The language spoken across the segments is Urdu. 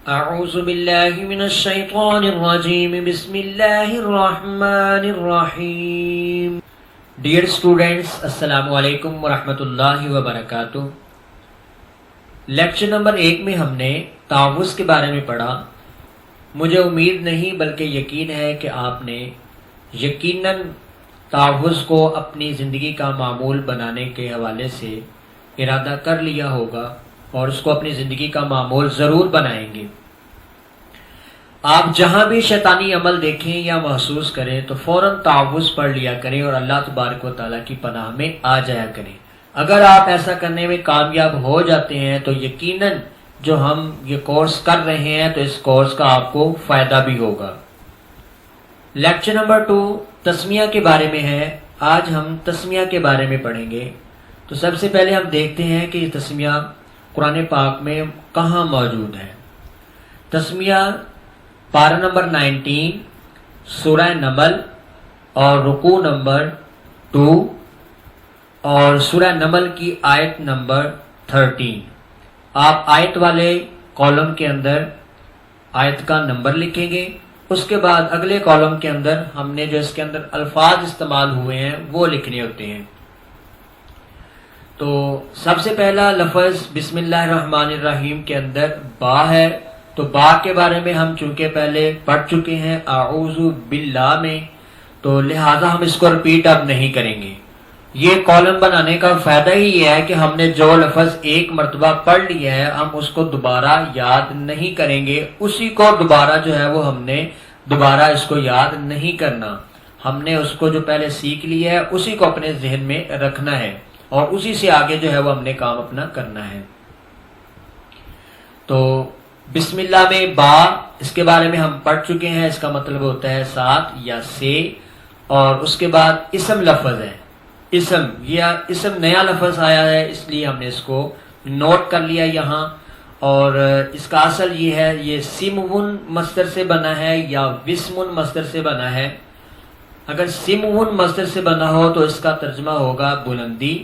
اعوذ باللہ من الشیطان الرجیم بسم اللہ الرحمن الرحیم. ڈیئر اسٹوڈینٹس، السلام علیکم ورحمۃ اللہ وبرکاتہ. لیکچر نمبر 1 میں ہم نے تعوذ کے بارے میں پڑھا. مجھے امید نہیں بلکہ یقین ہے کہ آپ نے یقیناً تعوذ کو اپنی زندگی کا معمول بنانے کے حوالے سے ارادہ کر لیا ہوگا اور اس کو اپنی زندگی کا معمول ضرور بنائیں گے. آپ جہاں بھی شیطانی عمل دیکھیں یا محسوس کریں تو فوراً تعوذ پڑھ لیا کریں اور اللہ تبارک و تعالیٰ کی پناہ میں آ جایا کریں. اگر آپ ایسا کرنے میں کامیاب ہو جاتے ہیں تو یقیناً جو ہم یہ کورس کر رہے ہیں تو اس کورس کا آپ کو فائدہ بھی ہوگا. لیکچر نمبر 2 تسمیہ کے بارے میں ہے. آج ہم تسمیہ کے بارے میں پڑھیں گے. تو سب سے پہلے ہم دیکھتے ہیں کہ یہ تسمیہ قرآن پاک میں کہاں موجود ہے. تسمیہ پارہ نمبر 19 سورہ نمل اور رکوع نمبر 2 اور سورہ نمل کی آیت نمبر 13. آپ آیت والے کالم کے اندر آیت کا نمبر لکھیں گے. اس کے بعد اگلے کالم کے اندر ہم نے جو اس کے اندر الفاظ استعمال ہوئے ہیں وہ لکھنے ہوتے ہیں. تو سب سے پہلا لفظ بسم اللہ الرحمن الرحیم کے اندر با ہے. تو با کے بارے میں ہم چونکہ پہلے پڑھ چکے ہیں اعوذ باللہ میں، تو لہٰذا ہم اس کو رپیٹ اب نہیں کریں گے. یہ کالم بنانے کا فائدہ ہی یہ ہے کہ ہم نے جو لفظ ایک مرتبہ پڑھ لیا ہے ہم اس کو دوبارہ یاد نہیں کریں گے. اسی کو دوبارہ جو ہے وہ ہم نے دوبارہ اس کو یاد نہیں کرنا. ہم نے اس کو جو پہلے سیکھ لیا ہے اسی کو اپنے ذہن میں رکھنا ہے اور اسی سے آگے جو ہے وہ ہم نے کام اپنا کرنا ہے. تو بسم اللہ میں با، اس کے بارے میں ہم پڑھ چکے ہیں. اس کا مطلب ہوتا ہے ساتھ یا سے. اور اس کے بعد اسم لفظ ہے. اسم نیا لفظ آیا ہے اس لیے ہم نے اس کو نوٹ کر لیا یہاں. اور اس کا اصل یہ ہے، یہ سمون مصدر سے بنا ہے یا وسمن مصدر سے بنا ہے. اگر سمون مصدر سے بنا ہو تو اس کا ترجمہ ہوگا بلندی،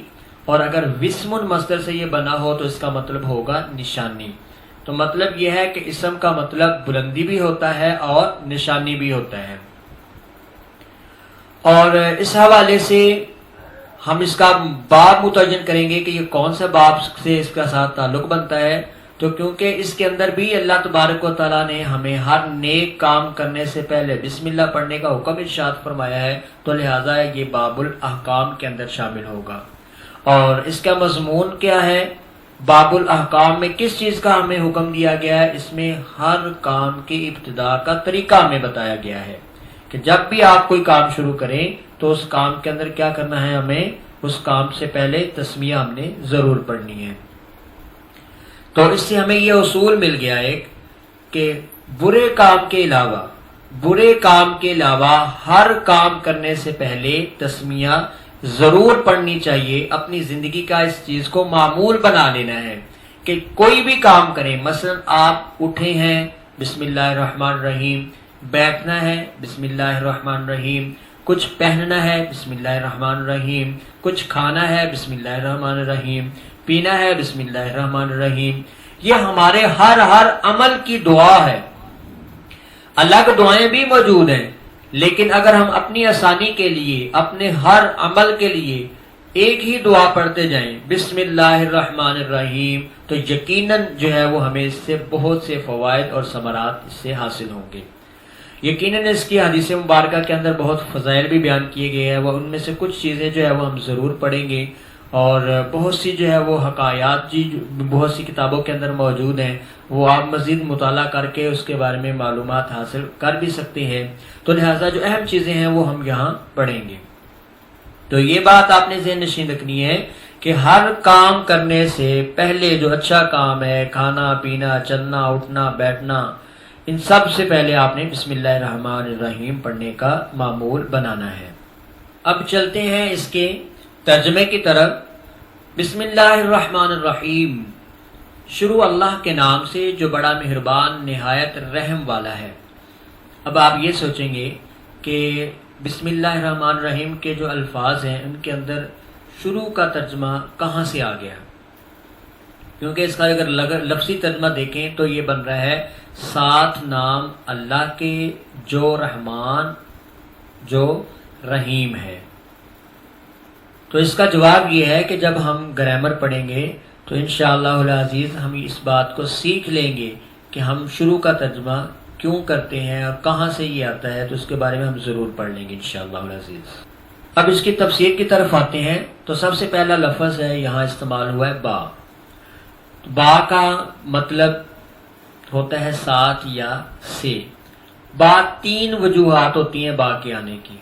اور اگر وسمن مصدر سے یہ بنا ہو تو اس کا مطلب ہوگا نشانی. تو مطلب یہ ہے کہ اسم کا مطلب بلندی بھی ہوتا ہے اور نشانی بھی ہوتا ہے. اور اس حوالے سے ہم اس کا باب متعین کریں گے کہ یہ کون سا باب سے اس کا ساتھ تعلق بنتا ہے. تو کیونکہ اس کے اندر بھی اللہ تبارک و تعالیٰ نے ہمیں ہر نیک کام کرنے سے پہلے بسم اللہ پڑھنے کا حکم ارشاد فرمایا ہے، تو لہٰذا یہ باب الاحکام کے اندر شامل ہوگا. اور اس کا مضمون کیا ہے؟ باب الاحکام میں کس چیز کا ہمیں حکم دیا گیا ہے؟ اس میں ہر کام کی ابتدا کا طریقہ ہمیں بتایا گیا ہے کہ جب بھی آپ کوئی کام شروع کریں تو اس کام کے اندر کیا کرنا ہے، ہمیں اس کام سے پہلے تسمیہ ہم نے ضرور پڑھنی ہے. تو اس سے ہمیں یہ اصول مل گیا ایک کہ برے کام کے علاوہ ہر کام کرنے سے پہلے تسمیہ ضرور پڑھنی چاہیے. اپنی زندگی کا اس چیز کو معمول بنا لینا ہے کہ کوئی بھی کام کریں. مثلا آپ اٹھے ہیں بسم اللہ الرحمن الرحیم، بیٹھنا ہے بسم اللہ الرحمن الرحیم، کچھ پہننا ہے بسم اللہ الرحمن الرحیم، کچھ کھانا ہے بسم اللہ الرحمن الرحیم، پینا ہے بسم اللہ الرحمن الرحیم. یہ ہمارے ہر عمل کی دعا ہے. الگ دعائیں بھی موجود ہیں، لیکن اگر ہم اپنی آسانی کے لیے اپنے ہر عمل کے لیے ایک ہی دعا پڑھتے جائیں بسم اللہ الرحمن الرحیم، تو یقیناً جو ہے وہ ہمیں اس سے بہت سے فوائد اور ثمرات اس سے حاصل ہوں گے. یقیناً اس کی حدیث مبارکہ کے اندر بہت فضائل بھی بیان کیے گئے ہیں. وہ ان میں سے کچھ چیزیں جو ہے وہ ہم ضرور پڑھیں گے، اور بہت سی جو ہے وہ حکایات بہت سی کتابوں کے اندر موجود ہیں. وہ آپ مزید مطالعہ کر کے اس کے بارے میں معلومات حاصل کر بھی سکتے ہیں. تو لہٰذا جو اہم چیزیں ہیں وہ ہم یہاں پڑھیں گے. تو یہ بات آپ نے ذہن نشین رکھنی ہے کہ ہر کام کرنے سے پہلے جو اچھا کام ہے، کھانا پینا، چلنا اٹھنا بیٹھنا، ان سب سے پہلے آپ نے بسم اللہ الرحمن الرحیم پڑھنے کا معمول بنانا ہے. اب چلتے ہیں اس کے ترجمے کی طرف. بسم اللہ الرحمن الرحیم، شروع اللہ کے نام سے جو بڑا مہربان نہایت رحم والا ہے. اب آپ یہ سوچیں گے کہ بسم اللہ الرحمن الرحیم کے جو الفاظ ہیں ان کے اندر شروع کا ترجمہ کہاں سے آ گیا؟ کیونکہ اس کا اگر لفظی ترجمہ دیکھیں تو یہ بن رہا ہے 7 نام اللہ کے جو رحمان جو رحیم ہے۔ تو اس کا جواب یہ ہے کہ جب ہم گرامر پڑھیں گے تو انشاءاللہ العزیز ہم اس بات کو سیکھ لیں گے کہ ہم شروع کا ترجمہ کیوں کرتے ہیں اور کہاں سے یہ آتا ہے، تو اس کے بارے میں ہم ضرور پڑھ لیں گے انشاءاللہ العزیز۔ اب اس کی تفسیر کی طرف آتے ہیں تو سب سے پہلا لفظ ہے یہاں استعمال ہوا ہے با۔ با کا مطلب ہوتا ہے ساتھ یا سے۔ با 3 وجوہات ہوتی ہیں با کے آنے کی،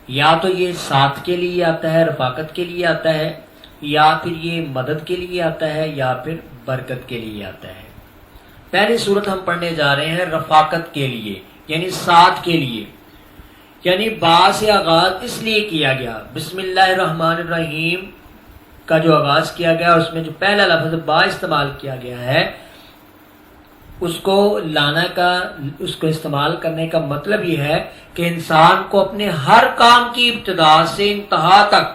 یا تو یہ ساتھ کے لیے آتا ہے، رفاقت کے لیے آتا ہے، یا پھر یہ مدد کے لیے آتا ہے، یا پھر برکت کے لیے آتا ہے۔ پہلی صورت ہم پڑھنے جا رہے ہیں رفاقت کے لیے، یعنی ساتھ کے لیے، یعنی با سے آغاز اس لیے کیا گیا، بسم اللہ الرحمن الرحیم کا جو آغاز کیا گیا اس میں جو پہلا لفظ با استعمال کیا گیا ہے، اس کو لانا کا، اس کو استعمال کرنے کا مطلب یہ ہے کہ انسان کو اپنے ہر کام کی ابتدا سے انتہا تک،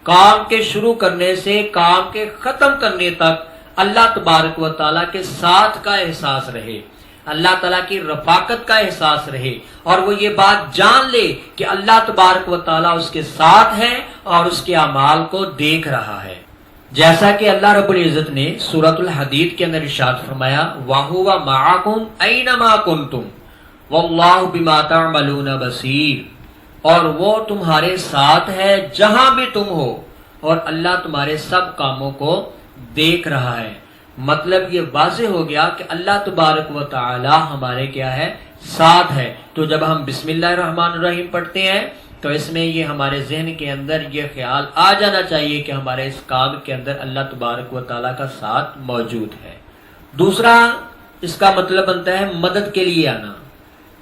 کام کے شروع کرنے سے کام کے ختم کرنے تک اللہ تبارک و تعالیٰ کے ساتھ کا احساس رہے، اللہ تعالیٰ کی رفاقت کا احساس رہے، اور وہ یہ بات جان لے کہ اللہ تبارک و تعالیٰ اس کے ساتھ ہے اور اس کے اعمال کو دیکھ رہا ہے۔ جیسا کہ اللہ رب العزت نے سورۃ الحدید کے اندر ارشاد فرمایا وَهُوَ مَعَكُمْ أَيْنَمَا كُنْتُمْ وَاللَّهُ بِمَا تَعْمَلُونَ بَصِيرٌ، اور وہ تمہارے ساتھ ہے جہاں بھی تم ہو، اور اللہ تمہارے سب کاموں کو دیکھ رہا ہے۔ مطلب یہ واضح ہو گیا کہ اللہ تبارک و تعالی ہمارے کیا ہے، ساتھ ہے۔ تو جب ہم بسم اللہ الرحمن الرحیم پڑھتے ہیں تو اس میں یہ ہمارے ذہن کے اندر یہ خیال آ جانا چاہیے کہ ہمارے اس کام کے اندر اللہ تبارک و تعالیٰ کا ساتھ موجود ہے۔ دوسرا اس کا مطلب بنتا ہے مدد کے لیے آنا،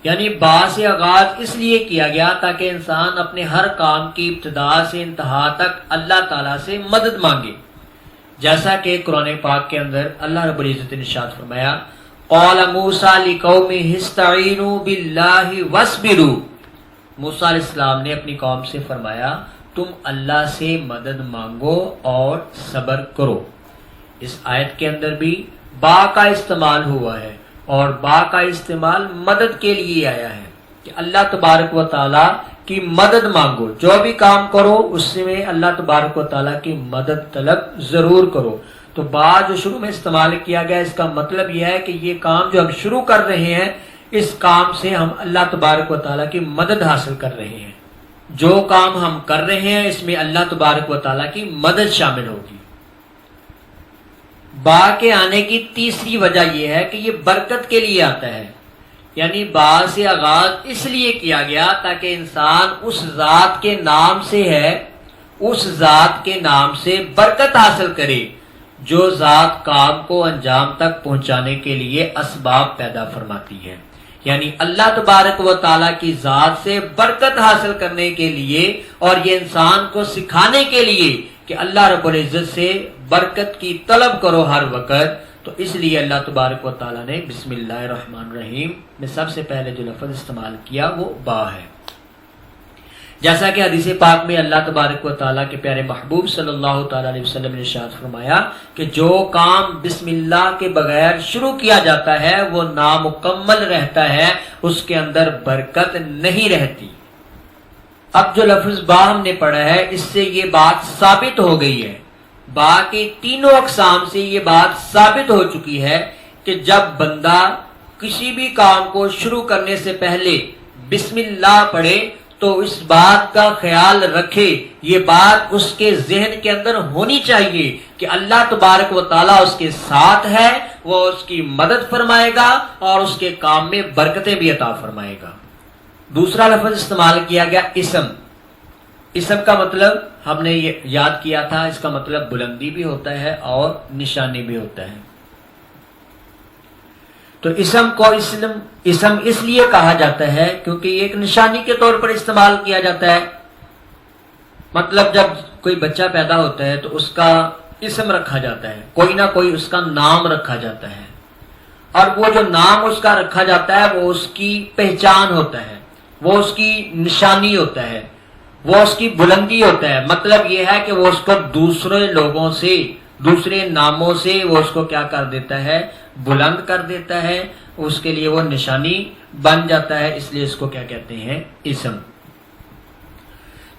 یعنی با سے آغاز اس لیے کیا گیا تاکہ انسان اپنے ہر کام کی ابتدا سے انتہا تک اللہ تعالیٰ سے مدد مانگے، جیسا کہ قرآن پاک کے اندر اللہ رب العزت نے ارشاد فرمایا قال موسیٰ لقومہ استعینوا باللہ واصبروا، موسیٰ علیہ السلام نے اپنی قوم سے فرمایا تم اللہ سے مدد مانگو اور صبر کرو۔ اس آیت کے اندر بھی با کا استعمال ہوا ہے، اور با کا استعمال مدد کے لیے آیا ہے کہ اللہ تبارک و تعالیٰ کی مدد مانگو، جو بھی کام کرو اس میں اللہ تبارک و تعالیٰ کی مدد طلب ضرور کرو۔ تو با جو شروع میں استعمال کیا گیا اس کا مطلب یہ ہے کہ یہ کام جو ہم شروع کر رہے ہیں اس کام سے ہم اللہ تبارک و تعالیٰ کی مدد حاصل کر رہے ہیں، جو کام ہم کر رہے ہیں اس میں اللہ تبارک و تعالیٰ کی مدد شامل ہوگی۔ با کے آنے کی تیسری وجہ یہ ہے کہ یہ برکت کے لیے آتا ہے، یعنی با سے آغاز اس لیے کیا گیا تاکہ انسان اس ذات کے نام سے ہے، اس ذات کے نام سے برکت حاصل کرے جو ذات کام کو انجام تک پہنچانے کے لیے اسباب پیدا فرماتی ہے، یعنی اللہ تبارک و تعالیٰ کی ذات سے برکت حاصل کرنے کے لیے، اور یہ انسان کو سکھانے کے لیے کہ اللہ رب العزت سے برکت کی طلب کرو ہر وقت۔ تو اس لیے اللہ تبارک و تعالیٰ نے بسم اللہ الرحمن الرحیم میں سب سے پہلے جو لفظ استعمال کیا وہ با ہے، جیسا کہ حدیث پاک میں اللہ تبارک و تعالیٰ کے پیارے محبوب صلی اللہ تعالیٰ علیہ وسلم نے ارشاد فرمایا کہ جو کام بسم اللہ کے بغیر شروع کیا جاتا ہے وہ نامکمل رہتا ہے، اس کے اندر برکت نہیں رہتی۔ اب جو لفظ با ہم نے پڑھا ہے اس سے یہ بات ثابت ہو گئی ہے، با کی تینوں اقسام سے یہ بات ثابت ہو چکی ہے کہ جب بندہ کسی بھی کام کو شروع کرنے سے پہلے بسم اللہ پڑھے تو اس بات کا خیال رکھے، یہ بات اس کے ذہن کے اندر ہونی چاہیے کہ اللہ تبارک و تعالیٰ اس کے ساتھ ہے، وہ اس کی مدد فرمائے گا اور اس کے کام میں برکتیں بھی عطا فرمائے گا۔ دوسرا لفظ استعمال کیا گیا اسم۔ اسم کا مطلب ہم نے یہ یاد کیا تھا، اس کا مطلب بلندی بھی ہوتا ہے اور نشانی بھی ہوتا ہے۔ تو اسم کو اسم اس لیے کہا جاتا ہے کیونکہ یہ ایک نشانی کے طور پر استعمال کیا جاتا ہے۔ مطلب جب کوئی بچہ پیدا ہوتا ہے تو اس کا اسم رکھا جاتا ہے، کوئی نہ کوئی اس کا نام رکھا جاتا ہے، اور وہ جو نام اس کا رکھا جاتا ہے وہ اس کی پہچان ہوتا ہے، وہ اس کی نشانی ہوتا ہے، وہ اس کی بلندی ہوتا ہے۔ مطلب یہ ہے کہ وہ اس کو دوسرے لوگوں سے دوسرے ناموں سے وہ اس کو کیا کر دیتا ہے؟ بلند کر دیتا ہے، اس کے لیے وہ نشانی بن جاتا ہے، اس لیے اس کو کیا کہتے ہیں؟ اسم۔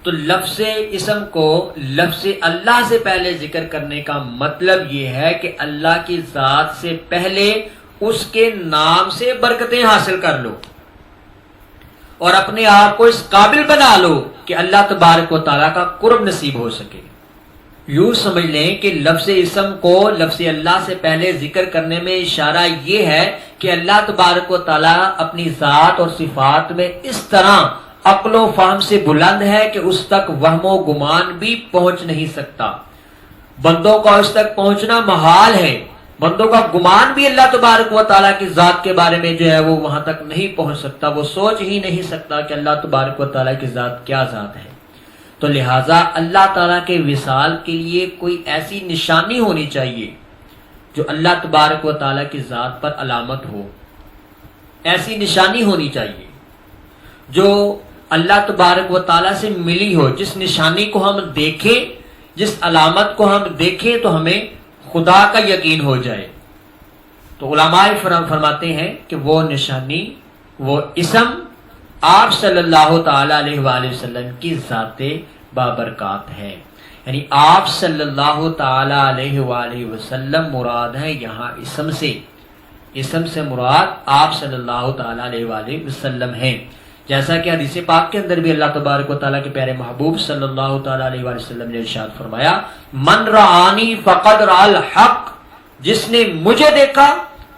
تو لفظ اسم کو لفظ اللہ سے پہلے ذکر کرنے کا مطلب یہ ہے کہ اللہ کی ذات سے پہلے اس کے نام سے برکتیں حاصل کر لو اور اپنے آپ کو اس قابل بنا لو کہ اللہ تبارک و تعالیٰ کا قرب نصیب ہو سکے۔ یوں سمجھ لیں کہ لفظ اسم کو لفظ اللہ سے پہلے ذکر کرنے میں اشارہ یہ ہے کہ اللہ تبارک و تعالیٰ اپنی ذات اور صفات میں اس طرح عقل و فہم سے بلند ہے کہ اس تک وہم و گمان بھی پہنچ نہیں سکتا، بندوں کا اس تک پہنچنا محال ہے، بندوں کا گمان بھی اللہ تبارک و تعالیٰ کی ذات کے بارے میں جو ہے وہ وہاں تک نہیں پہنچ سکتا، وہ سوچ ہی نہیں سکتا کہ اللہ تبارک و تعالیٰ کی ذات کیا ذات ہے۔ تو لہٰذا اللہ تعالیٰ کے وصال کے لیے کوئی ایسی نشانی ہونی چاہیے جو اللہ تبارک و تعالیٰ کی ذات پر علامت ہو، ایسی نشانی ہونی چاہیے جو اللہ تبارک و تعالیٰ سے ملی ہو، جس نشانی کو ہم دیکھیں، جس علامت کو ہم دیکھیں تو ہمیں خدا کا یقین ہو جائے۔ تو علماء فرماتے ہیں کہ وہ نشانی، وہ اسم آپ صلی اللہ تعالی علیہ وآلہ وسلم کی ذات بابرکات ہے، یعنی آپ صلی اللہ تعالی علیہ وآلہ وسلم مراد ہے یہاں اسم سے، اسم سے مراد آپ صلی اللہ تعالی علیہ وآلہ وسلم ہیں، جیسا کہ حدیث پاک کے اندر بھی اللہ تبارک و تعالیٰ کے پیارے محبوب صلی اللہ تعالی علیہ وآلہ وسلم نے ارشاد فرمایا، من رآنی فقد رأى الحق، جس نے مجھے دیکھا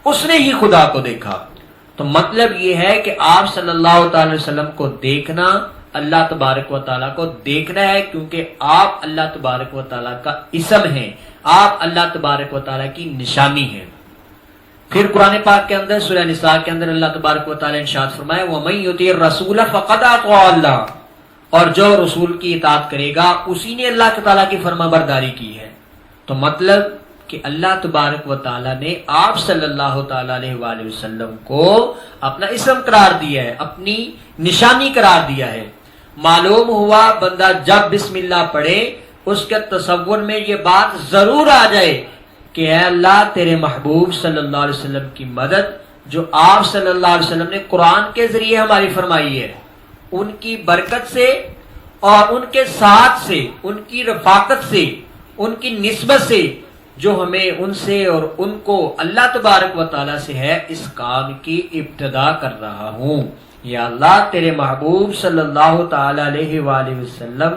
اس نے ہی خدا کو دیکھا۔ تو مطلب یہ ہے کہ آپ صلی اللہ تعالی وسلم کو دیکھنا اللہ تبارک و تعالیٰ کو دیکھنا ہے، کیونکہ آپ اللہ تبارک و تعالیٰ کا اسم ہیں، آپ اللہ تبارک و تعالیٰ کی نشانی ہیں۔ پھر قرآن پاک کے اندر سورہ نساء کے اندر اللہ تبارک و تعالیٰ نے ارشاد فرمایا وَمَن يُطِعِ الرَّسُولَ فَقَدْ أَطَاعَ اللَّهَ، اور جو رسول کی اطاعت کرے گا اسی نے اللہ تعالیٰ کی فرما برداری کی ہے۔ تو مطلب کہ اللہ تبارک و تعالیٰ نے آپ صلی اللہ تعالیٰ علیہ وآلہ وسلم کو اپنا اسم قرار دیا ہے، اپنی نشانی قرار دیا ہے۔ معلوم ہوا بندہ جب بسم اللہ پڑھے اس کے تصور میں یہ بات ضرور آ جائے کہ اے اللہ تیرے محبوب صلی اللہ علیہ وسلم کی مدد جو آپ صلی اللہ علیہ وسلم نے قرآن کے ذریعے ہماری فرمائی ہے، ان کی برکت سے اور ان کے ساتھ سے، ان کی رفاقت سے، ان کی نسبت سے جو ہمیں ان سے اور ان کو اللہ تبارک و تعالیٰ سے ہے، اس کام کی ابتدا کر رہا ہوں۔ یا اللہ تیرے محبوب صلی اللہ تعالی علیہ وآلہ وسلم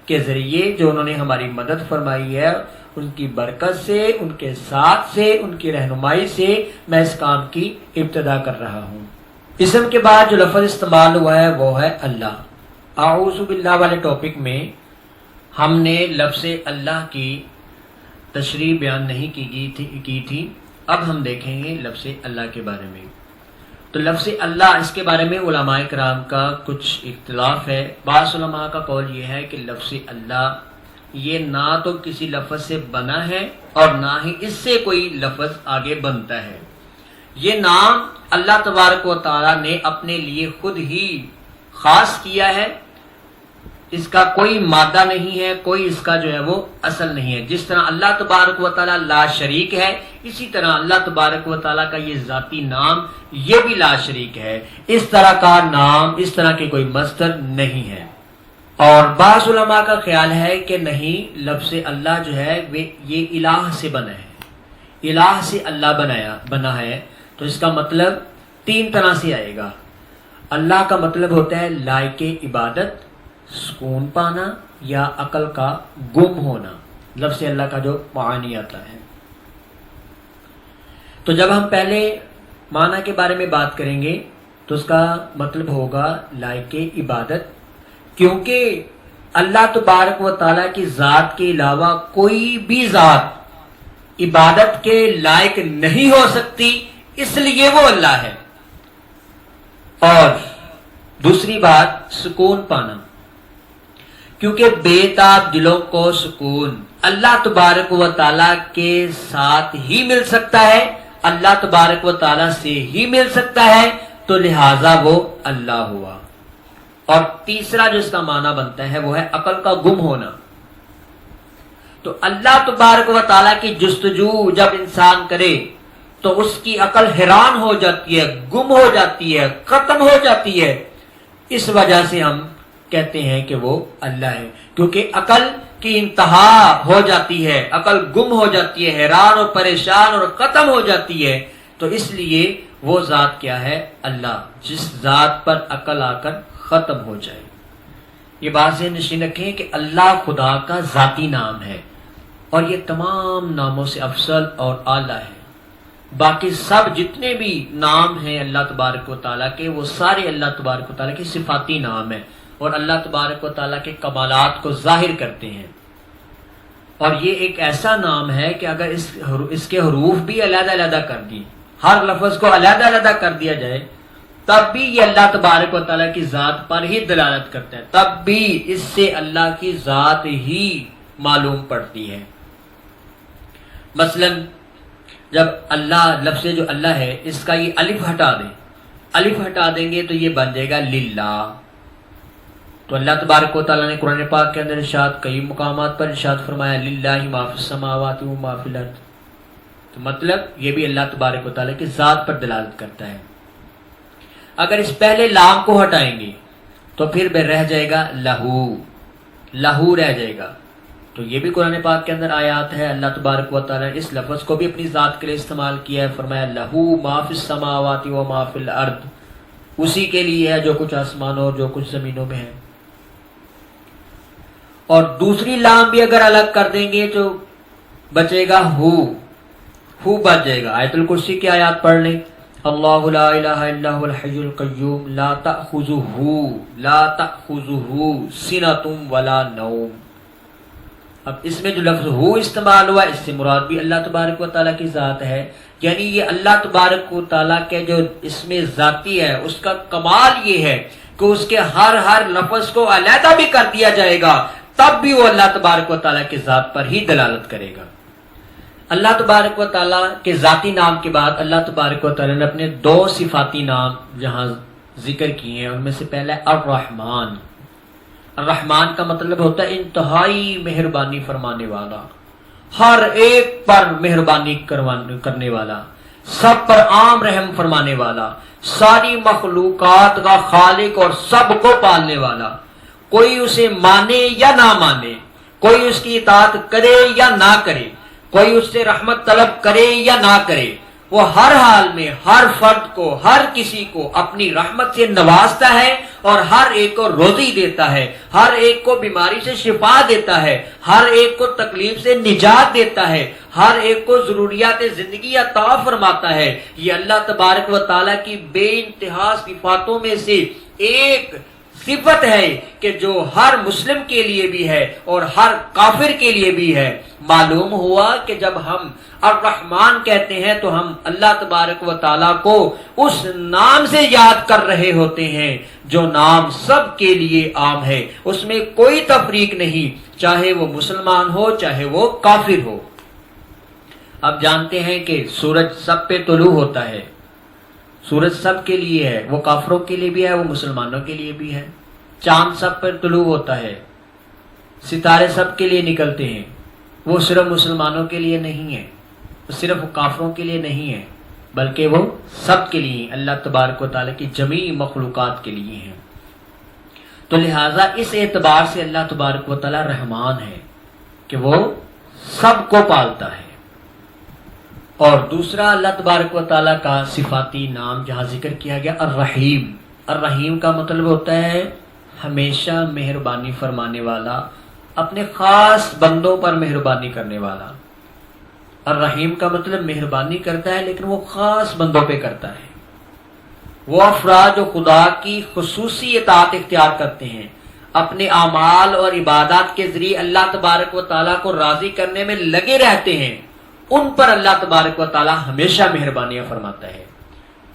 کے ذریعے جو انہوں نے ہماری مدد فرمائی ہے، ان کی برکت سے، ان کے ساتھ سے، ان کی رہنمائی سے میں اس کام کی ابتدا کر رہا ہوں۔ اسم کے بعد جو لفظ استعمال ہوا ہے وہ ہے اللہ۔ اعوذ باللہ والے ٹاپک میں ہم نے لفظ اللہ کی تشریح بیان نہیں کی تھی، اب ہم دیکھیں گے لفظ اللہ کے بارے میں۔ تو لفظ اللہ، اس کے بارے میں علماء کرام کا کچھ اختلاف ہے۔ بعض علماء کا قول یہ ہے کہ لفظ اللہ یہ نہ تو کسی لفظ سے بنا ہے اور نہ ہی اس سے کوئی لفظ آگے بنتا ہے، یہ نام اللہ تبارک و تعالیٰ نے اپنے لیے خود ہی خاص کیا ہے، اس کا کوئی مادہ نہیں ہے، کوئی اس کا جو ہے وہ اصل نہیں ہے۔ جس طرح اللہ تبارک و تعالیٰ لا شریک ہے، اسی طرح اللہ تبارک و تعالیٰ کا یہ ذاتی نام یہ بھی لا شریک ہے، اس طرح کا نام، اس طرح کے کوئی مصدر نہیں ہے۔ اور بعض علماء کا خیال ہے کہ نہیں، لفظ اللہ جو ہے یہ الہ سے بنا ہے، الہ سے اللہ بنا ہے۔ تو اس کا مطلب تین طرح سے آئے گا۔ اللہ کا مطلب ہوتا ہے لائق عبادت، سکون پانا یا عقل کا گم ہونا، لفظ اللہ کا جو معانی آتا ہے۔ تو جب ہم پہلے معنی کے بارے میں بات کریں گے تو اس کا مطلب ہوگا لائق عبادت، کیونکہ اللہ تبارک و تعالیٰ کی ذات کے علاوہ کوئی بھی ذات عبادت کے لائق نہیں ہو سکتی، اس لیے وہ اللہ ہے۔ اور دوسری بات سکون پانا، کیونکہ بے تاب دلوں کو سکون اللہ تبارک و تعالیٰ کے ساتھ ہی مل سکتا ہے، اللہ تبارک و تعالیٰ سے ہی مل سکتا ہے، تو لہٰذا وہ اللہ ہوا۔ اور تیسرا جو اس کا معنی بنتا ہے وہ ہے عقل کا گم ہونا۔ تو اللہ تبارک و تعالیٰ کی جستجو جب انسان کرے تو اس کی عقل حیران ہو جاتی ہے، گم ہو جاتی ہے، ختم ہو جاتی ہے. اس وجہ سے ہم کہتے ہیں کہ وہ اللہ ہے، کیونکہ عقل کی انتہا ہو جاتی ہے، عقل گم ہو جاتی ہے، حیران اور پریشان اور ختم ہو جاتی ہے. تو اس لیے وہ ذات کیا ہے؟ اللہ، جس ذات پر عقل آ کر ختم ہو جائے. یہ بات سے نشین رکھیں کہ اللہ خدا کا ذاتی نام ہے اور یہ تمام ناموں سے افضل اور اعلیٰ ہے. باقی سب جتنے بھی نام ہیں اللہ تبارک و تعالیٰ کے، وہ سارے اللہ تبارک و تعالیٰ کے صفاتی نام ہیں اور اللہ تبارک و تعالیٰ کے کمالات کو ظاہر کرتے ہیں. اور یہ ایک ایسا نام ہے کہ اگر اس کے حروف بھی علیحدہ علیحدہ کر دی، ہر لفظ کو علیحدہ علیحدہ کر دیا جائے، تب بھی یہ اللہ تبارک و تعالیٰ کی ذات پر ہی دلالت کرتا ہے، تب بھی اس سے اللہ کی ذات ہی معلوم پڑتی ہے. مثلا جب اللہ لفظ جو اللہ ہے اس کا یہ الف ہٹا دیں، الف ہٹا دیں گے تو یہ بن جائے گا للہ. تو اللہ تبارک و تعالیٰ نے قرآن پاک کے اندر ارشاد، کئی مقامات پر ارشاد فرمایا للہ ما فی السماوات و ما فی الارض. تو مطلب یہ بھی اللہ تبارک و تعالیٰ کی ذات پر دلالت کرتا ہے. اگر اس پہلے لام کو ہٹائیں گے تو پھر رہ جائے گا لہو، لہو رہ جائے گا. تو یہ بھی قرآن پاک کے اندر آیات ہے، اللہ تبارک و تعالیٰ نے اس لفظ کو بھی اپنی ذات کے لیے استعمال کیا ہے، فرمایا لہو ما فی السماوات و ما فی الارض، اسی کے لیے ہے جو کچھ آسمانوں اور جو کچھ زمینوں میں ہے. اور دوسری لام بھی اگر الگ کر دیں گے تو بچے گا ہو، ہو بچ جائے گا. آیت الکرسی کی آیات پڑھ لیں، اللہ لا الہ الا هو الحی القیوم لا تأخذہ سنۃ ولا نوم. اب اس میں جو لفظ ہو استعمال ہوا اس سے مراد بھی اللہ تبارک و تعالیٰ کی ذات ہے. یعنی یہ اللہ تبارک و تعالیٰ کے جو اس میں ذاتی ہے اس کا کمال یہ ہے کہ اس کے ہر لفظ کو علیحدہ بھی کر دیا جائے گا تب بھی وہ اللہ تبارک و تعالیٰ کی ذات پر ہی دلالت کرے گا. اللہ تبارک و تعالیٰ کے ذاتی نام کے بعد اللہ تبارک و تعالیٰ نے اپنے دو صفاتی نام جہاں ذکر کیے ہیں، ان میں سے پہلا ہے الرحمن. الرحمن کا مطلب ہوتا ہے انتہائی مہربانی فرمانے والا، ہر ایک پر مہربانی کرنے والا، سب پر عام رحم فرمانے والا، ساری مخلوقات کا خالق اور سب کو پالنے والا. کوئی اسے مانے یا نہ مانے، کوئی اس کی اطاعت کرے یا نہ کرے، کوئی اس سے رحمت طلب کرے یا نہ کرے، وہ ہر حال میں ہر فرد کو، ہر کسی کو اپنی رحمت سے نوازتا ہے اور ہر ایک کو روزی دیتا ہے، ہر ایک کو بیماری سے شفا دیتا ہے، ہر ایک کو تکلیف سے نجات دیتا ہے، ہر ایک کو ضروریات زندگی عطا فرماتا ہے. یہ اللہ تبارک و تعالیٰ کی بے انتہا صفاتوں میں سے ایک صفت ہے کہ جو ہر مسلم کے لیے بھی ہے اور ہر کافر کے لیے بھی ہے. معلوم ہوا کہ جب ہم الرحمن کہتے ہیں تو ہم اللہ تبارک و تعالیٰ کو اس نام سے یاد کر رہے ہوتے ہیں جو نام سب کے لیے عام ہے، اس میں کوئی تفریق نہیں، چاہے وہ مسلمان ہو چاہے وہ کافر ہو. اب جانتے ہیں کہ سورج سب پہ طلوع ہوتا ہے، سورج سب کے لیے ہے، وہ کافروں کے لیے بھی ہے، وہ مسلمانوں کے لیے بھی ہے. چاند سب پر طلوع ہوتا ہے، ستارے سب کے لیے نکلتے ہیں، وہ صرف مسلمانوں کے لیے نہیں ہے، صرف کافروں کے لیے نہیں ہے، بلکہ وہ سب کے لیے اللہ تبارک و تعالیٰ کی جمیع مخلوقات کے لیے ہیں. تو لہٰذا اس اعتبار سے اللہ تبارک و تعالیٰ رحمان ہے کہ وہ سب کو پالتا ہے. اور دوسرا اللہ تبارک و تعالیٰ کا صفاتی نام جہاں ذکر کیا گیا الرحیم. الرحیم کا مطلب ہوتا ہے ہمیشہ مہربانی فرمانے والا، اپنے خاص بندوں پر مہربانی کرنے والا. الرحیم کا مطلب مہربانی کرتا ہے لیکن وہ خاص بندوں پہ کرتا ہے. وہ افراد جو خدا کی خصوصی اطاعت اختیار کرتے ہیں، اپنے اعمال اور عبادات کے ذریعے اللہ تبارک و تعالیٰ کو راضی کرنے میں لگے رہتے ہیں، ان پر اللہ تبارک و تعالیٰ ہمیشہ مہربانیاں فرماتا ہے.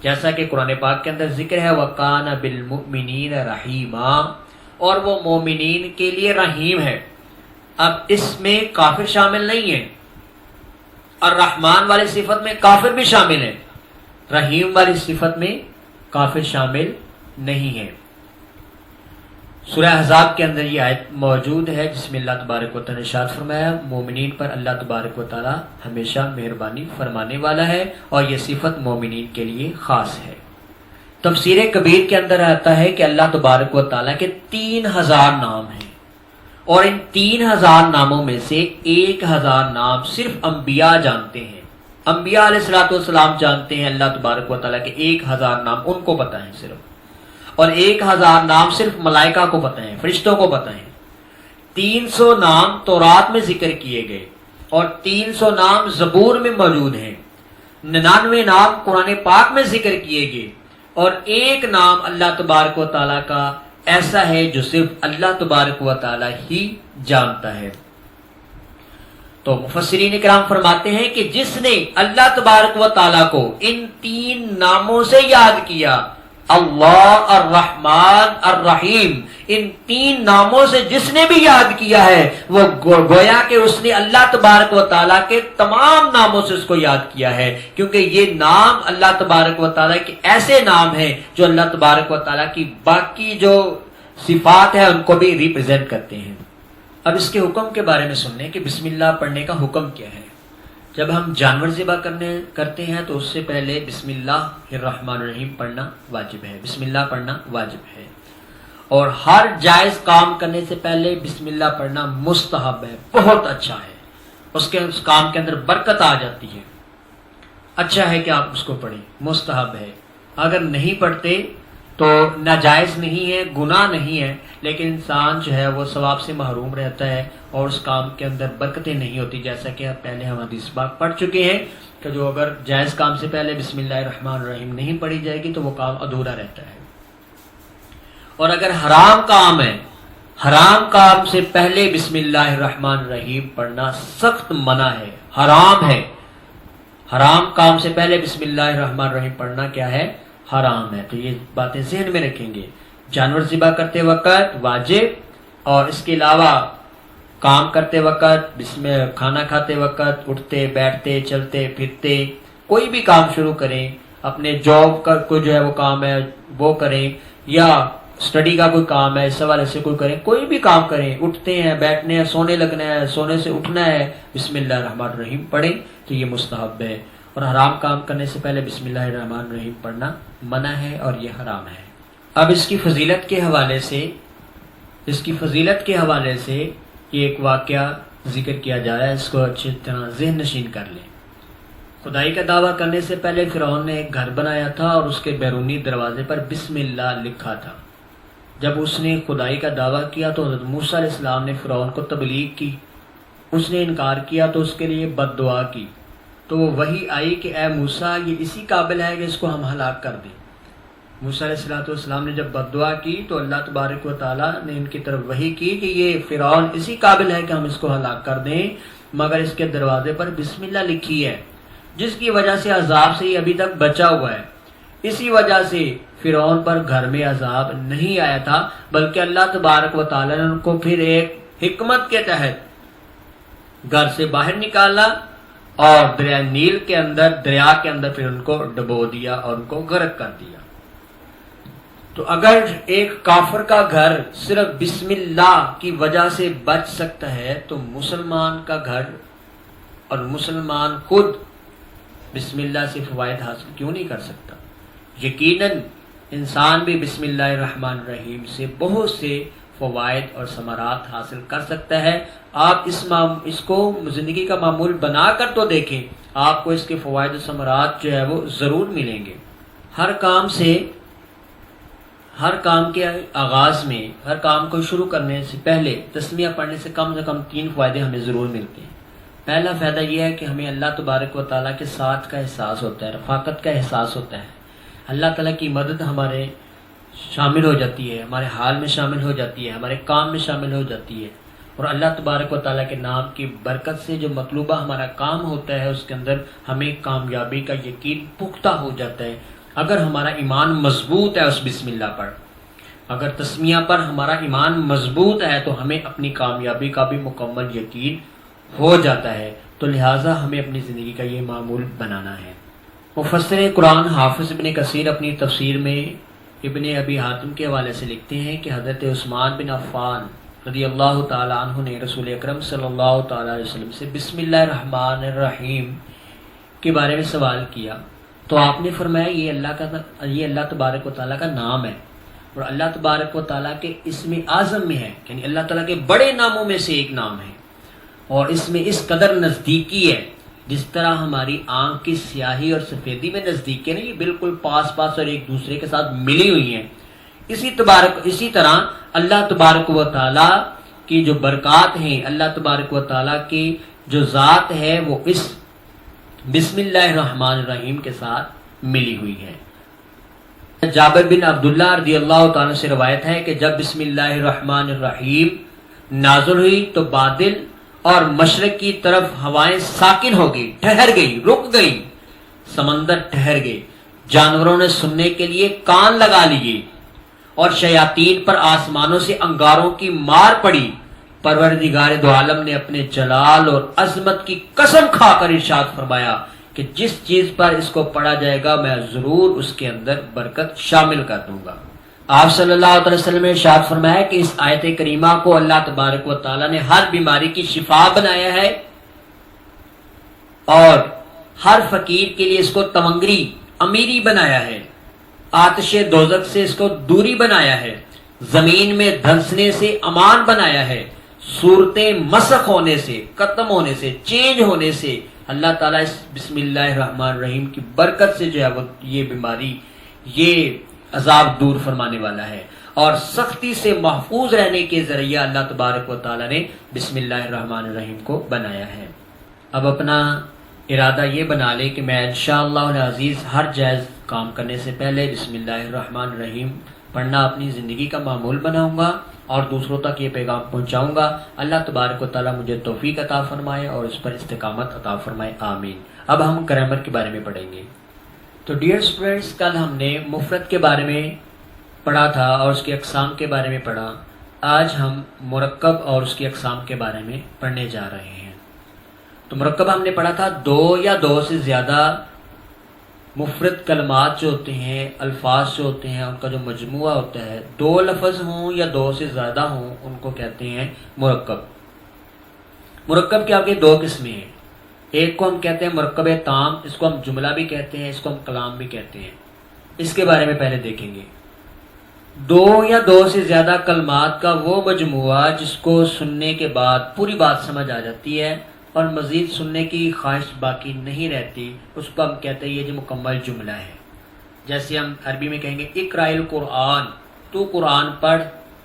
جیسا کہ قرآن پاک کے اندر ذکر ہے وَقَانَ بِالْمُؤْمِنِينَ رَحِيمًا، اور وہ مومنین کے لیے رحیم ہے. اب اس میں کافر شامل نہیں ہے، الرحمن والی صفت میں کافر بھی شامل ہے، رحیم والی صفت میں کافر شامل نہیں ہے. سورہ احزاب کے اندر یہ آیت موجود ہے جس میں اللہ تبارک و تعالی نے ارشاد فرمایا مومنین پر اللہ تبارک و تعالی ہمیشہ مہربانی فرمانے والا ہے اور یہ صفت مومنین کے لیے خاص ہے۔ تفسیر کبیر کے اندر آتا ہے کہ اللہ تبارک و تعالی کے 3000 نام ہیں، اور ان 3000 ناموں میں سے 1000 نام صرف انبیاء جانتے ہیں۔ انبیاء علیہ السلام جانتے ہیں اللہ تبارک و تعالیٰ کے 1000 نام، ان کو پتہ ہیں صرف، اور 1000 نام صرف ملائکہ کو پتہ ہیں، فرشتوں کو پتہ ہیں۔ 300 نام تورات میں ذکر کیے گئے اور 300 نام زبور میں موجود ہیں، 99 نام قرآن پاک میں ذکر کیے گئے، اور ایک نام اللہ تبارک و تعالیٰ کا ایسا ہے جو صرف اللہ تبارک و تعالیٰ ہی جانتا ہے۔ تو مفسرین کرام فرماتے ہیں کہ جس نے اللہ تبارک و تعالیٰ کو ان 3 ناموں سے یاد کیا، اللہ، الرحمن، الرحیم، ان 3 ناموں سے جس نے بھی یاد کیا ہے وہ گویا کہ اس نے اللہ تبارک و تعالیٰ کے تمام ناموں سے اس کو یاد کیا ہے، کیونکہ یہ نام اللہ تبارک و تعالیٰ کے ایسے نام ہیں جو اللہ تبارک و تعالیٰ کی باقی جو صفات ہیں ان کو بھی ریپرزینٹ کرتے ہیں۔ اب اس کے حکم کے بارے میں سننے کہ بسم اللہ پڑھنے کا حکم کیا ہے۔ جب ہم جانور ذبح کرتے ہیں تو اس سے پہلے بسم اللہ الرحمن الرحیم پڑھنا واجب ہے، بسم اللہ پڑھنا واجب ہے، اور ہر جائز کام کرنے سے پہلے بسم اللہ پڑھنا مستحب ہے، بہت اچھا ہے، اس کام کے اندر برکت آ جاتی ہے، اچھا ہے کہ آپ اس کو پڑھیں، مستحب ہے۔ اگر نہیں پڑھتے تو ناجائز نہیں ہے، گناہ نہیں ہے، لیکن انسان جو ہے وہ ثواب سے محروم رہتا ہے اور اس کام کے اندر برکتیں نہیں ہوتی، جیسا کہ پہلے ہم حدیث پاک پڑھ چکے ہیں کہ جو اگر جائز کام سے پہلے بسم اللہ الرحمن الرحیم نہیں پڑھی جائے گی تو وہ کام ادھورا رہتا ہے۔ اور اگر حرام کام ہے، حرام کام سے پہلے بسم اللہ الرحمن الرحیم پڑھنا سخت منع ہے، حرام ہے۔ حرام کام سے پہلے بسم اللہ الرحمن الرحیم پڑھنا کیا ہے؟ حرام ہے۔ تو یہ باتیں ذہن میں رکھیں گے۔ جانور ذبح کرتے وقت واجب، اور اس کے علاوہ کام کرتے وقت، کھانا کھاتے وقت، اٹھتے بیٹھتے چلتے پھرتے کوئی بھی کام شروع کریں، اپنے جاب کا کوئی جو ہے وہ کام ہے وہ کریں، یا اسٹڈی کا کوئی کام ہے اس حوالے سے کوئی کریں، کوئی بھی کام کریں، اٹھتے ہیں بیٹھنے ہیں، سونے لگنا ہے، سونے سے اٹھنا ہے، بسم اللہ الرحمن الرحیم پڑھیں تو یہ مستحب ہے۔ اور حرام کام کرنے سے پہلے بسم اللہ الرحمن الرحیم پڑھنا منع ہے اور یہ حرام ہے۔ اب اس کی فضیلت کے حوالے سے یہ ایک واقعہ ذکر کیا جا رہا ہے، اس کو اچھی طرح ذہن نشین کر لیں۔ خدائی کا دعویٰ کرنے سے پہلے فرعون نے ایک گھر بنایا تھا اور اس کے بیرونی دروازے پر بسم اللہ لکھا تھا۔ جب اس نے خدائی کا دعویٰ کیا تو حضرت موسیٰ علیہ السلام نے فرعون کو تبلیغ کی، اس نے انکار کیا تو اس کے لیے بد دعا کی، تو وہ وحی آئی کہ اے موسیٰ یہ اسی قابل ہے کہ اس کو ہم ہلاک کر دیں۔ موسیٰ علیہ السلام نے جب بد دعا کی تو اللہ تبارک و تعالیٰ نے ان کی طرف وحی کی کہ یہ فرعون اسی قابل ہے کہ ہم اس کو ہلاک کر دیں، مگر اس کے دروازے پر بسم اللہ لکھی ہے، جس کی وجہ سے عذاب سے یہ ابھی تک بچا ہوا ہے۔ اسی وجہ سے فرعون پر گھر میں عذاب نہیں آیا تھا، بلکہ اللہ تبارک و تعالیٰ نے ان کو پھر ایک حکمت کے تحت گھر سے باہر نکالا اور دریا نیل کے اندر پھر ان کو ڈبو دیا اور ان کو غرق کر دیا۔ تو اگر ایک کافر کا گھر صرف بسم اللہ کی وجہ سے بچ سکتا ہے تو مسلمان کا گھر اور مسلمان خود بسم اللہ سے فوائد حاصل کیوں نہیں کر سکتا؟ یقیناً انسان بھی بسم اللہ الرحمن الرحیم سے بہت سے فوائد اور ثمرات حاصل کر سکتا ہے۔ آپ اس کو زندگی کا معمول بنا کر تو دیکھیں، آپ کو اس کے فوائد و ثمرات جو ہے وہ ضرور ملیں گے۔ ہر کام کے آغاز میں، ہر کام کو شروع کرنے سے پہلے تسمیہ پڑھنے سے کم 3 فائدے ہمیں ضرور ملتے ہیں۔ پہلا فائدہ یہ ہے کہ ہمیں اللہ تبارک و تعالیٰ کے ساتھ کا احساس ہوتا ہے، رفاقت کا احساس ہوتا ہے، اللہ تعالیٰ کی مدد ہمارے شامل ہو جاتی ہے، ہمارے حال میں شامل ہو جاتی ہے، ہمارے کام میں شامل ہو جاتی ہے، اور اللہ تبارک و تعالیٰ کے نام کی برکت سے جو مطلوبہ ہمارا کام ہوتا ہے اس کے اندر ہمیں کامیابی کا یقین پختہ ہو جاتا ہے۔ اگر ہمارا ایمان مضبوط ہے اس بسم اللہ پر، اگر تسمیہ پر ہمارا ایمان مضبوط ہے تو ہمیں اپنی کامیابی کا بھی مکمل یقین ہو جاتا ہے، تو لہٰذا ہمیں اپنی زندگی کا یہ معمول بنانا ہے۔ مفسر قرآن حافظ ابن کثیر اپنی تفسیر میں ابن ابی حاتم کے حوالے سے لکھتے ہیں کہ حضرت عثمان بن عفان رضی اللہ تعالی عنہ نے رسول اکرم صلی اللہ تعالی علیہ وسلم سے بسم اللہ الرحمن الرحیم کے بارے میں سوال کیا، تو آپ نے فرمایا یہ اللہ تبارک و تعالیٰ کا نام ہے، اور اللہ تبارک و تعالیٰ کے اسم اعظم میں ہے، یعنی اللہ تعالیٰ کے بڑے ناموں میں سے ایک نام ہے، اور اس میں اس قدر نزدیکی ہے جس طرح ہماری آنکھ کی سیاہی اور سفیدی میں نزدیکی ہے نا، یہ بالکل پاس پاس اور ایک دوسرے کے ساتھ ملی ہوئی ہیں۔ اسی طرح اللہ تبارک و تعالیٰ کی جو برکات ہیں، اللہ تبارک و تعالیٰ کی جو ذات ہے وہ اس بسم اللہ الرحمن الرحیم کے ساتھ ملی ہوئی ہے۔ جابر بن عبداللہ رضی اللہ تعالیٰ سے روایت ہے کہ جب بسم اللہ الرحمن الرحیم نازل ہوئی تو بادل اور مشرق کی طرف ہوائیں ساکن ہو گئی، ٹھہر گئی، رک گئی، سمندر ٹھہر گئے، جانوروں نے سننے کے لیے کان لگا لیے، اور شیاطین پر آسمانوں سے انگاروں کی مار پڑی۔ پروردگار دو عالم نے اپنے جلال اور عظمت کی قسم کھا کر ارشاد فرمایا کہ جس چیز پر اس کو پڑھا جائے گا میں ضرور اس کے اندر برکت شامل کر دوں گا۔ آپ صلی اللہ علیہ وسلم نے ارشاد فرمایا کہ اس آیت کریمہ کو اللہ تبارک و تعالیٰ نے ہر بیماری کی شفا بنایا ہے، اور ہر فقیر کے لیے اس کو تمنگری، امیری بنایا ہے، آتش دوزخ سے اس کو دوری بنایا ہے، زمین میں دھنسنے سے امان بنایا ہے، صورتیں مسخ ہونے سے، ختم ہونے سے، چینج ہونے سے اللہ تعالیٰ اس بسم اللہ الرحمن الرحیم کی برکت سے جو ہے وہ یہ بیماری، یہ عذاب دور فرمانے والا ہے، اور سختی سے محفوظ رہنے کے ذریعہ اللہ تبارک و تعالیٰ نے بسم اللہ الرحمن الرحیم کو بنایا ہے۔ اب اپنا ارادہ یہ بنا لے کہ میں انشاءاللہ العزیز ہر جائز کام کرنے سے پہلے بسم اللہ الرحمن الرحیم پڑھنا اپنی زندگی کا معمول بناؤں گا اور دوسروں تک یہ پیغام پہنچاؤں گا۔ اللہ تبارک و تعالیٰ مجھے توفیق عطا فرمائے اور اس پر استقامت عطا فرمائے، آمین۔ اب ہم گرامر کے بارے میں پڑھیں گے۔ تو ڈیئر اسٹوڈنٹس، کل ہم نے مفرد کے بارے میں پڑھا تھا اور اس کی اقسام کے بارے میں پڑھا۔ آج ہم مرکب اور اس کی اقسام کے بارے میں پڑھنے جا رہے ہیں۔ تو مرکب ہم نے پڑھا تھا دو یا دو سے زیادہ مفرد کلمات جو ہوتے ہیں، الفاظ جو ہوتے ہیں، ان کا جو مجموعہ ہوتا ہے، دو لفظ ہوں یا دو سے زیادہ ہوں، ان کو کہتے ہیں مرکب۔ مرکب کے آگے دو قسمیں ہیں، ایک کو ہم کہتے ہیں مرکب تام، اس کو ہم جملہ بھی کہتے ہیں، اس کو ہم کلام بھی کہتے ہیں۔ اس کے بارے میں پہلے دیکھیں گے۔ دو یا دو سے زیادہ کلمات کا وہ مجموعہ جس کو سننے کے بعد پوری بات سمجھ آ جاتی ہے اور مزید سننے کی خواہش باقی نہیں رہتی، اس کو ہم کہتے ہیں یہ جو مکمل جملہ ہے۔ جیسے ہم عربی میں کہیں گے اقرأ القرآن، تو قرآن پڑھ،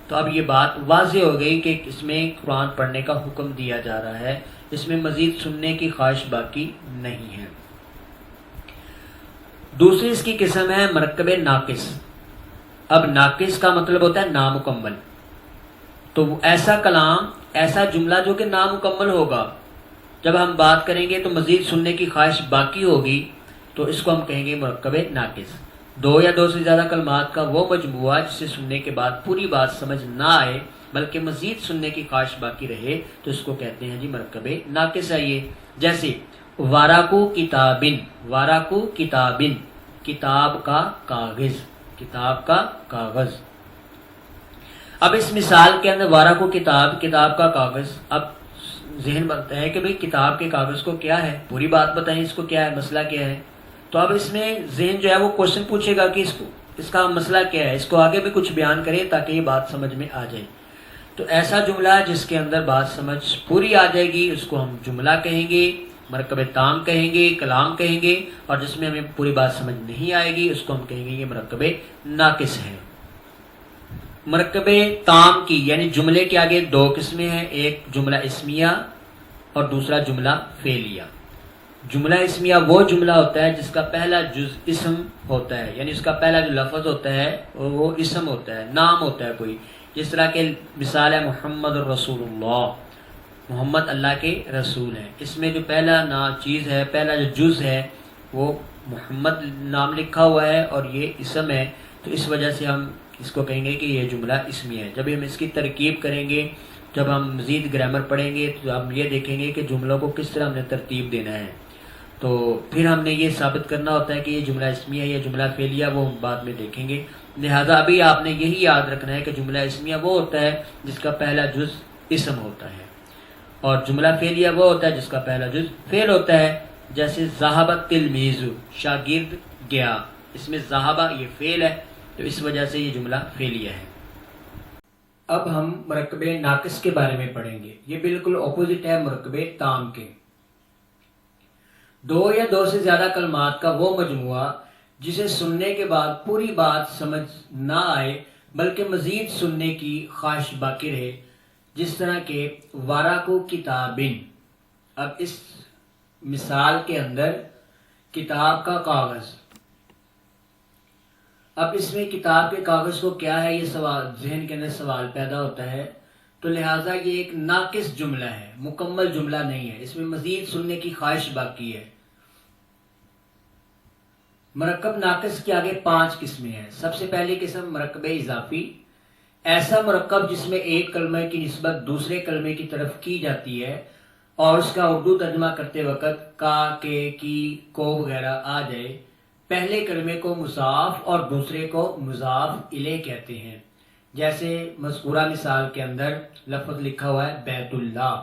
تو اب یہ بات واضح ہو گئی کہ اس میں قرآن پڑھنے کا حکم دیا جا رہا ہے، اس میں مزید سننے کی خواہش باقی نہیں ہے۔ دوسری اس کی قسم ہے مرکب ناقص۔ اب ناقص کا مطلب ہوتا ہے نامکمل، تو ایسا کلام، ایسا جملہ جو کہ نامکمل ہوگا، جب ہم بات کریں گے تو مزید سننے کی خواہش باقی ہوگی، تو اس کو ہم کہیں گے مرکب ناقص۔ دو یا دو سے زیادہ کلمات کا وہ مجموعہ جسے سننے کے بعد پوری بات سمجھ نہ آئے بلکہ مزید سننے کی خواہش باقی رہے، تو اس کو کہتے ہیں جی مرکب ناقص ہے یہ۔ جیسے واراکو کتابن، واراکو کتابن، کتاب کا کاغذ، کتاب کا کاغذ۔ اب اس مثال کے اندر واراکو کتاب، کتاب کا کاغذ، اب ذہن بنتا ہے کہ بھئی کتاب کے کاغذ کو کیا ہے، پوری بات بتائیں، اس کو کیا ہے، مسئلہ کیا ہے۔ تو اب اس میں ذہن جو ہے وہ کوشچن پوچھے گا کہ اس کا مسئلہ کیا ہے، اس کو آگے بھی کچھ بیان کرے تاکہ یہ بات سمجھ میں آ جائے۔ تو ایسا جملہ جس کے اندر بات سمجھ پوری آ جائے گی، اس کو ہم جملہ کہیں گے، مرکب تام کہیں گے، کلام کہیں گے، اور جس میں ہمیں پوری بات سمجھ نہیں آئے گی اس کو ہم کہیں گے یہ مرکب ناقص ہے۔ مرکب تام کی یعنی جملے کے آگے دو قسمیں ہیں، ایک جملہ اسمیہ اور دوسرا جملہ فعلیہ۔ جملہ اسمیہ وہ جملہ ہوتا ہے جس کا پہلا جز اسم ہوتا ہے، یعنی اس کا پہلا جو لفظ ہوتا ہے وہ اسم ہوتا ہے، نام ہوتا ہے کوئی، جس طرح کے مثال ہے محمد الرسول اللہ، محمد اللہ کے رسول ہیں۔ اس میں جو پہلا چیز ہے، پہلا جو جز ہے وہ محمد نام لکھا ہوا ہے اور یہ اسم ہے، تو اس وجہ سے ہم اس کو کہیں گے کہ یہ جملہ اسمی ہے۔ جب ہم اس کی ترکیب کریں گے، جب ہم مزید گرامر پڑھیں گے تو ہم یہ دیکھیں گے کہ جملوں کو کس طرح ہم نے ترتیب دینا ہے۔ تو تو پھر ہم نے یہ ثابت کرنا ہوتا ہے کہ یہ جملہ اسمیہ ہے یا جملہ فعلیہ، وہ ہم بعد میں دیکھیں گے. لہٰذا ابھی آپ نے یہی یاد رکھنا ہے کہ جملہ اسمیہ وہ ہوتا ہے جس کا پہلا جز اسم ہوتا ہے، اور جملہ فعلیہ وہ ہوتا ہے جس کا پہلا جز فعل ہوتا ہے. جیسے ذہب التلمیذ، شاگرد گیا، اس میں ذہبہ یہ فعل ہے، تو اس وجہ سے یہ جملہ فعلیہ ہے. اب ہم مرکب ناقص کے بارے میں پڑھیں گے. یہ بالکل اپوزٹ ہے مرکب تام کے. دو یا دو سے زیادہ کلمات کا وہ مجموعہ جسے سننے کے بعد پوری بات سمجھ نہ آئے بلکہ مزید سننے کی خواہش باقی رہے، جس طرح کہ ورق کتابن. اب اس مثال کے اندر کتاب کا کاغذ، اب اس میں کتاب کے کاغذ کو کیا ہے، یہ سوال ذہن کے اندر سوال پیدا ہوتا ہے. تو لہٰذا یہ ایک ناقص جملہ ہے، مکمل جملہ نہیں ہے، اس میں مزید سننے کی خواہش باقی ہے. مرکب ناقص کے آگے 5 قسمیں ہیں. سب سے پہلی قسم مرکب اضافی، ایسا مرکب جس میں ایک کلمے کی نسبت دوسرے کلمے کی طرف کی جاتی ہے اور اس کا اردو ترجمہ کرتے وقت کا، کے، کی، کو وغیرہ آ جائے. پہلے کلمے کو مضاف اور دوسرے کو مضاف الیہ کہتے ہیں. جیسے مذکورہ مثال کے اندر لفظ لکھا ہوا ہے بیت اللہ.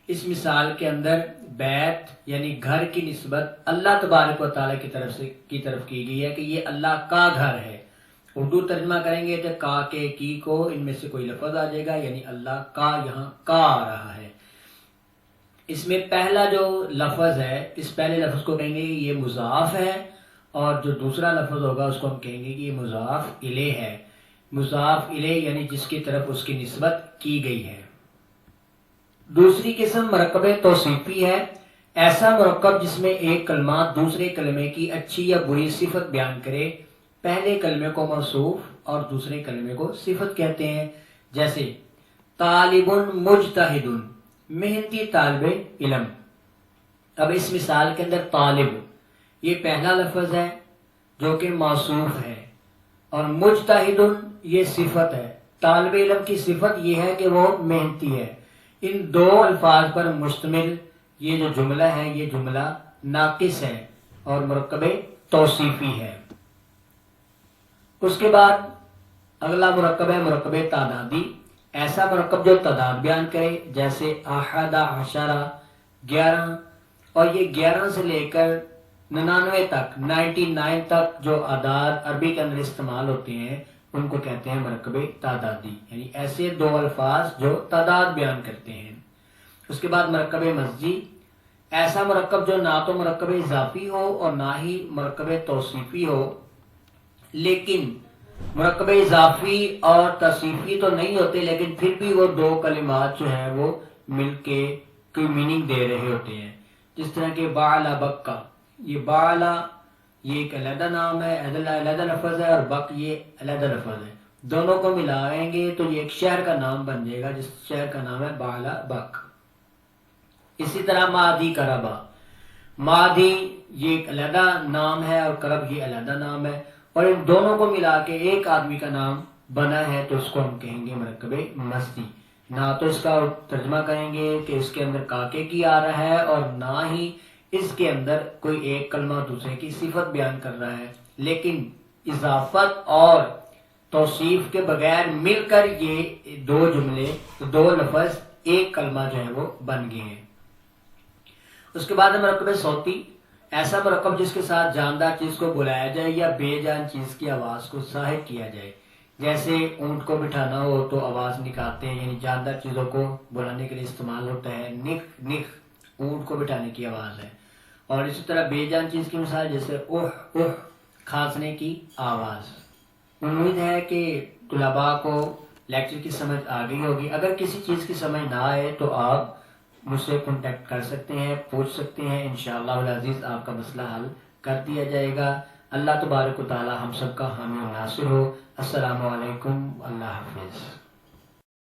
اس مثال کے اندر بیت یعنی گھر کی نسبت اللہ تبارک و تعالیٰ کی طرف کی گئی ہے کہ یہ اللہ کا گھر ہے. اردو ترجمہ کریں گے تو کا، کے، کی، کو ان میں سے کوئی لفظ آ جائے گا، یعنی اللہ کا یہاں کا آ رہا ہے. اس میں پہلا جو لفظ ہے، اس پہلے لفظ کو کہیں گے کہ یہ مضاف ہے، اور جو دوسرا لفظ ہوگا اس کو ہم کہیں گے کہ یہ مضاف الیہ ہے. مضاف الیہ یعنی جس کی طرف اس کی نسبت کی گئی ہے. دوسری قسم مرکب توصیفی ہے، ایسا مرکب جس میں ایک کلمہ دوسرے کلمے کی اچھی یا بری صفت بیان کرے. پہلے کلمے کو موصوف اور دوسرے کلمے کو صفت کہتے ہیں. جیسے طالب مجتہد، محنتی طالب علم. اب اس مثال کے اندر طالب یہ پہلا لفظ ہے جو کہ موصوف ہے، اور مجتہد یہ صفت ہے. طالب علم کی صفت یہ ہے کہ وہ محنتی ہے. ان دو الفاظ پر مشتمل یہ جو جملہ ہے یہ جملہ ناقص ہے اور مرکب توصیفی ہے. اس کے بعد اگلا مرکب ہے مرکب تعدادی، ایسا مرکب جو تعداد بیان کرے. جیسے احد عشرہ 11، اور یہ 11 سے لے کر 99 تک 99 تک جو اعداد عربی کے اندر استعمال ہوتے ہیں ان کو کہتے ہیں مرکب تعدادی، یعنی ایسے دو الفاظ جو تعداد بیان کرتے ہیں. اس کے بعد مرکب مزجی، ایسا مرکب جو نہ تو مرکب اضافی ہو اور نہ ہی مرکب توصیفی ہو، لیکن مرکب اضافی اور توصیفی تو نہیں ہوتے، لیکن پھر بھی وہ دو کلمات جو ہیں وہ مل کے کوئی میننگ دے رہے ہوتے ہیں. جس طرح کہ بعلا بکا، یہ بعلا یہ ایک علیحدہ نام ہے، علیحدہ لفظ ہے، اور بک یہ علیحدہ لفظ ہے. دونوں کو ملائیں گے تو یہ ایک شہر کا نام بن جائے گا جس شہر کا نام ہے بعلا بک. اسی طرح مادی کربا، مادی یہ ایک علیحدہ نام ہے اور کرب یہ علیحدہ نام ہے، اور ان دونوں کو ملا کے ایک آدمی کا نام بنا ہے تو اس کو ہم کہیں گے مرکب مزدی. نہ تو اس کا ترجمہ کریں گے کہ اس کے اندر کاکے کی آ رہا ہے، اور نہ ہی اس کے اندر کوئی ایک کلمہ دوسرے کی صفت بیان کر رہا ہے، لیکن اضافت اور توصیف کے بغیر مل کر یہ دو جملے، دو لفظ ایک کلمہ جو ہے وہ بن گئے ہیں. اس کے بعد مرکب صوتی، ایسا مرکب جس کے ساتھ جاندار چیز کو بلایا جائے یا بے جان چیز کی آواز کو ظاہر کیا جائے. جیسے اونٹ کو بٹھانا ہو تو آواز نکالتے ہیں، یعنی جاندار چیزوں کو بلانے کے لیے استعمال ہوتا ہے. نکھ نکھ اونٹ کو بٹھانے کی آواز ہے. اور اسی طرح بے جان چیز کی مثال جیسے اوہ اوہ کھانسنے کی آواز. امید ہے کہ طلباء کو لیکچر کی سمجھ آ گئی ہوگی. اگر کسی چیز کی سمجھ نہ آئے تو آپ مجھ سے کانٹیکٹ کر سکتے ہیں، پوچھ سکتے ہیں، انشاءاللہ العزیز آپ کا مسئلہ حل کر دیا جائے گا. اللہ تبارک و تعالی ہم سب کا حامی و ناصر ہو. السلام علیکم، اللہ حافظ.